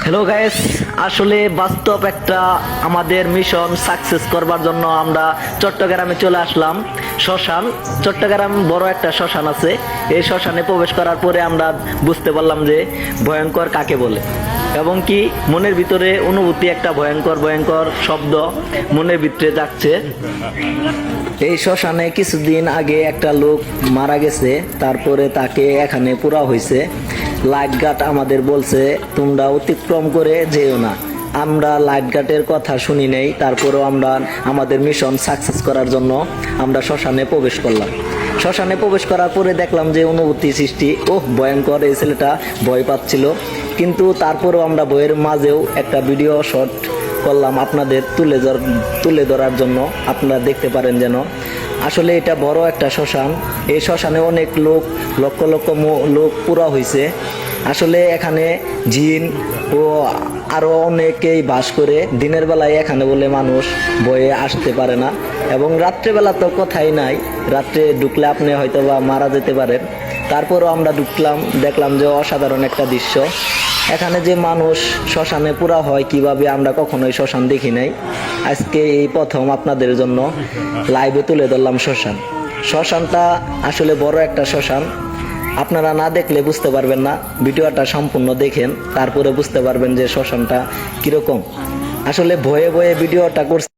Hello guys, আসলে বাস্তব একটা আমাদের মিশন সাকসেস করবার জন্য আমরা চট্টগ্রামে চলে আসলাম। শ্মশান, চট্টগ্রাম বড় একটা শ্মশান আছে। এই শ্মশানে প্রবেশ করার পরে আমরা বুঝতে পারলাম যে ভয়ঙ্কর কাকে বলে, এবং কি মনের ভিতরে অনুভূতি একটা ভয়ঙ্কর ভয়ঙ্কর শব্দ মনের ভিতরে যাচ্ছে। এই শ্মশানে কিছুদিন আগে একটা লোক মারা গেছে, তারপরে তাকে এখানে পুরা হয়েছে। লাইট গার্ড আমাদের বলছে তোমরা অতিক্রম করে যেও না। আমরা লাইট গার্ডের কথা শুনি নেই, তারপরেও আমরা আমাদের মিশন সাকসেস করার জন্য আমরা শ্মশানে প্রবেশ করলাম। শ্মশানে প্রবেশ করার পরে দেখলাম যে অনুভূতি সৃষ্টি, ভয়ঙ্কর, এই ছেলেটা ভয় পাচ্ছিল। কিন্তু তারপরেও আমরা ভয়ের মাঝেও একটা ভিডিও শট করলাম আপনাদের তুলে ধরার জন্য। আপনারা দেখতে পারেন যেন আসলে এটা বড় একটা শ্মশান। এই শ্মশানে অনেক লোক, লক্ষ লক্ষ লোক পুরা হয়েছে। আসলে এখানে জিন ও আরো অনেকেই বাস করে। দিনের বেলায় এখানে বলে মানুষ ভয়ে আসতে পারে না, এবং রাত্রেবেলা তো কথাই নাই। রাত্রে ঢুকলে আপনি হয়তো বা মারা যেতে পারেন। তারপরও আমরা ঢুকলাম, দেখলাম যে অসাধারণ একটা দৃশ্য। এখানে যে মানুষ শ্মশানে পুরা হয় কিভাবে, আমরা কখনোই শ্মশান দেখি নাই। আজকে এই প্রথম আপনাদের জন্য লাইভে তুলে ধরলাম শ্মশান। শ্মশানটা আসলে বড় একটা শ্মশান। আপনারা না দেখলে বুঝতে পারবেন না, ভিডিওটা সম্পূর্ণ দেখেন, তারপরে বুঝতে পারবেন যে শ্মশানটা কিরকম। আসলে ভয়ে ভয়ে ভিডিওটা করছি।